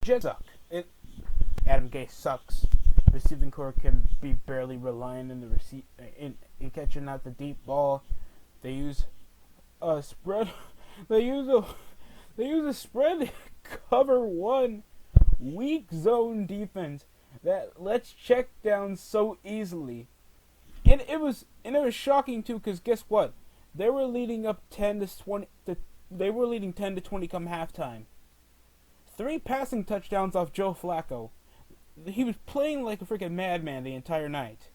Jets suck. Adam Gase sucks. Receiving core can be barely reliant in the in catching out the deep ball. They use a spread. They use a spread cover one weak zone defense that lets check down so easily. And it was shocking too, because guess what? They were leading up 10 to 20. They were leading 10 to 20 come halftime. 3 passing touchdowns off Joe Flacco. He was playing like a freaking madman the entire night.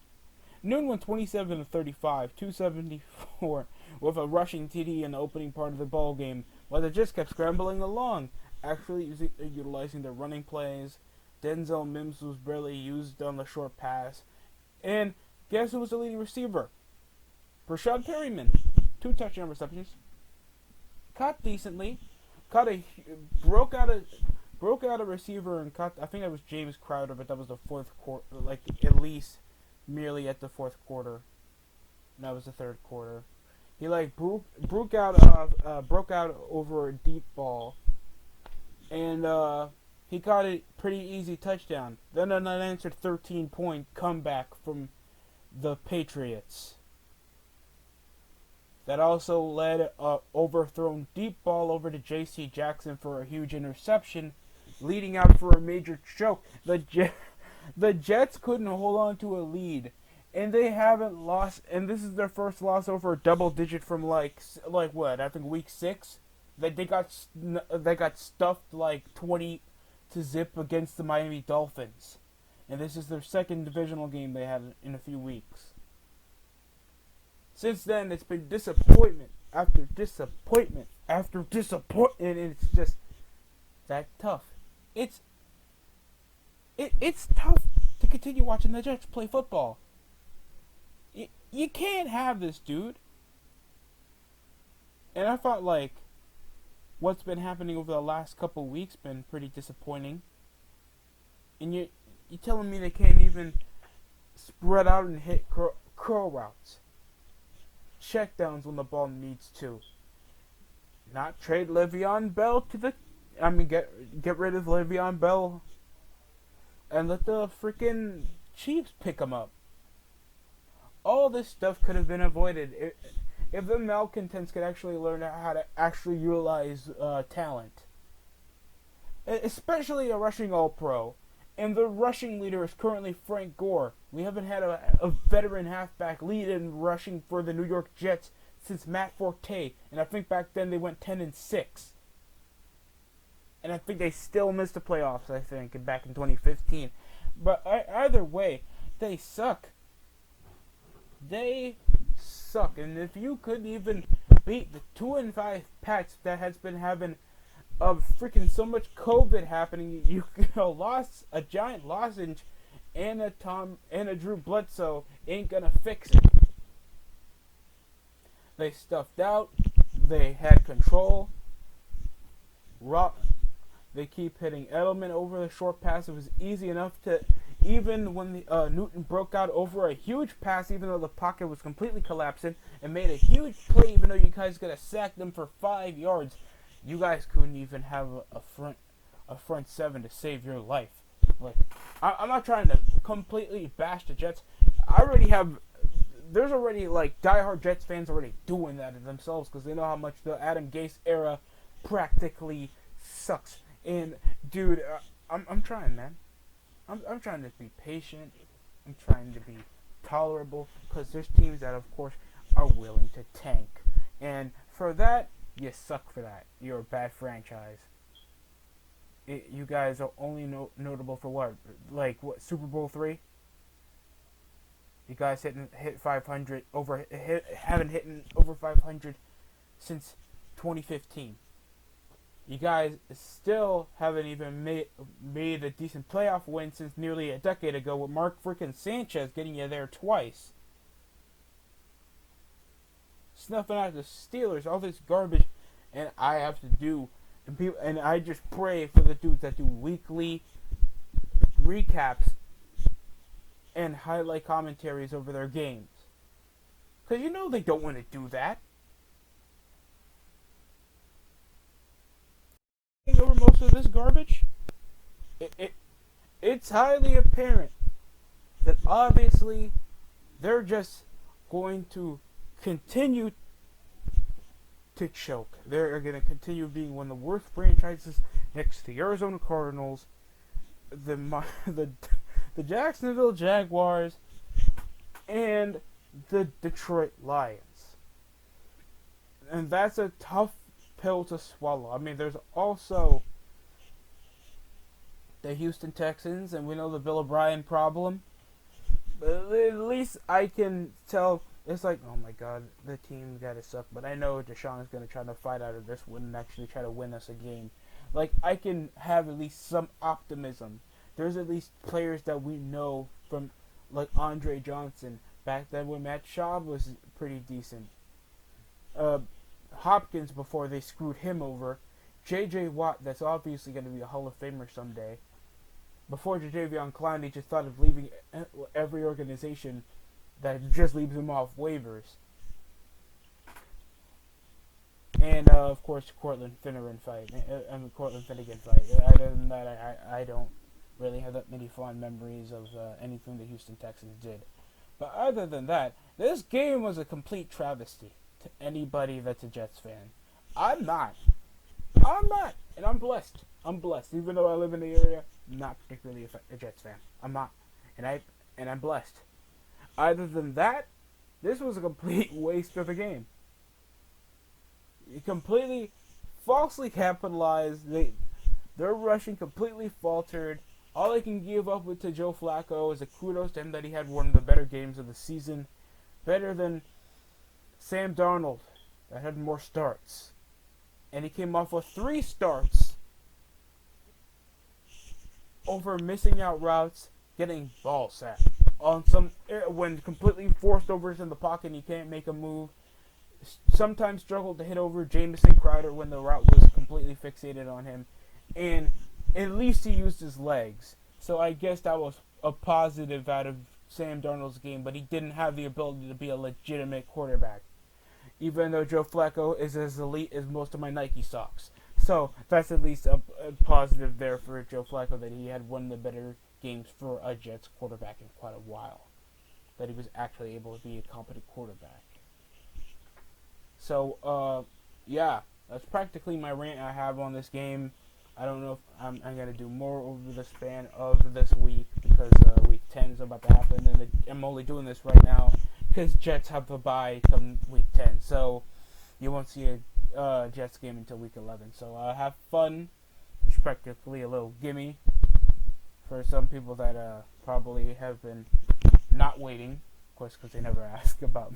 Noon went 27 to 35, 274, with a rushing TD in the opening part of the ball game, while they just kept scrambling along, actually utilizing their running plays. Denzel Mims was barely used on the short pass, and guess who was the leading receiver? Rashad Perryman, 2 touchdown receptions. Caught decently, broke out a receiver and caught. I think that was James Crowder, but that was the fourth quarter, like at least merely at the fourth quarter. That was the third quarter. He broke out over a deep ball, and he caught a pretty easy touchdown. Then an unanswered 13-point comeback from the Patriots. That also led a overthrown deep ball over to J.C. Jackson for a huge interception, leading out for a major choke. The Jets couldn't hold on to a lead, and they haven't lost. And this is their first loss over a double digit from like what? I think week 6. They got stuffed like 20 to zip against the Miami Dolphins, and this is their second divisional game they had in a few weeks. Since then, it's been disappointment after disappointment after disappointment, and it's just that tough. It's tough to continue watching the Jets play football. You can't have this, dude. And I thought, like, what's been happening over the last couple weeks been pretty disappointing. And you're telling me they can't even spread out and hit curl routes. Check downs when the ball needs to. Not trade Le'Veon Bell get rid of Le'Veon Bell and let the freaking Chiefs pick him up. All this stuff could have been avoided if the malcontents could actually learn how to actually utilize talent. Especially a rushing all-pro. And the rushing leader is currently Frank Gore. We haven't had a veteran halfback lead in rushing for the New York Jets since Matt Forte. And I think back then they went 10-6. And I think they still missed the playoffs, I think, back in 2015. But either way, they suck. They suck. And if you could even beat the 2-5 Pats that has been having of freaking so much COVID happening, you lost a giant lozenge and a Drew Bledsoe ain't gonna fix it. They stuffed out. They had control. They keep hitting Edelman over the short pass. It was easy enough to, even when Newton broke out over a huge pass, even though the pocket was completely collapsing, and made a huge play, even though you guys could have sacked them for 5 yards. You guys couldn't even have a front seven to save your life. Like, I'm not trying to completely bash the Jets. There's already like diehard Jets fans already doing that themselves because they know how much the Adam Gase era practically sucks. And dude, I'm trying, man. I'm trying to be patient. I'm trying to be tolerable because there's teams that, of course, are willing to tank, and for that. You suck for that. You're a bad franchise. You guys are only notable for what? Like, what, Super Bowl 3? You guys hit 500 haven't hit over 500 since 2015. You guys still haven't even made a decent playoff win since nearly a decade ago with Mark freaking Sanchez getting you there twice. Snuffing out the Steelers, all this garbage, and I have to do, and I just pray for the dudes that do weekly recaps and highlight commentaries over their games, because you know they don't want to do that. Over most of this garbage, it's highly apparent that obviously they're just going to continue to choke. They're going to continue being one of the worst franchises next to the Arizona Cardinals, the Jacksonville Jaguars, and the Detroit Lions. And that's a tough pill to swallow. I mean, there's also the Houston Texans, and we know the Bill O'Brien problem. But at least I can tell, it's like, oh my god, the team gotta suck. But I know Deshaun is going to try to fight out of this one and actually try to win us a game. Like, I can have at least some optimism. There's at least players that we know from, like Andre Johnson, back then when Matt Schaub was pretty decent. Hopkins before they screwed him over. J.J. Watt, that's obviously going to be a Hall of Famer someday. Before Jadeveon Clowney just thought of leaving every organization that just leaves him off waivers. And, of course, Cortland Finnegan fight. Other than that, I don't really have that many fond memories of anything the Houston Texans did. But other than that, this game was a complete travesty to anybody that's a Jets fan. I'm not. And I'm blessed. Even though I live in the area, I'm not particularly a Jets fan. I'm not. And I'm blessed. Other than that, this was a complete waste of a game. You completely falsely capitalized. Their rushing completely faltered. All I can give up to Joe Flacco is a kudos to him that he had one of the better games of the season. Better than Sam Darnold, that had more starts. And he came off with 3 starts over missing out routes, getting ball sacked. On some, when completely forced overs in the pocket and he can't make a move. Sometimes struggled to hit over Jamison Crowder when the route was completely fixated on him. And at least he used his legs. So I guess that was a positive out of Sam Darnold's game, but he didn't have the ability to be a legitimate quarterback. Even though Joe Flacco is as elite as most of my Nike socks. So that's at least a positive there for Joe Flacco, that he had one of the better games for a Jets quarterback in quite a while. That he was actually able to be a competent quarterback. So, yeah, that's practically my rant I have on this game. I don't know if I'm going to do more over the span of this week, because week 10 is about to happen, and I'm only doing this right now because Jets have a bye come week 10. So you won't see a Jets game until week 11. So have fun. It's practically a little gimme for some people that probably have been not waiting, of course, because they never ask about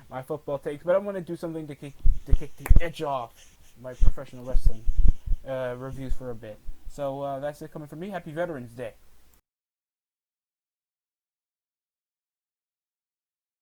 my football takes. But I'm going to do something to kick the edge off my professional wrestling reviews for a bit. So that's it coming from me. Happy Veterans Day.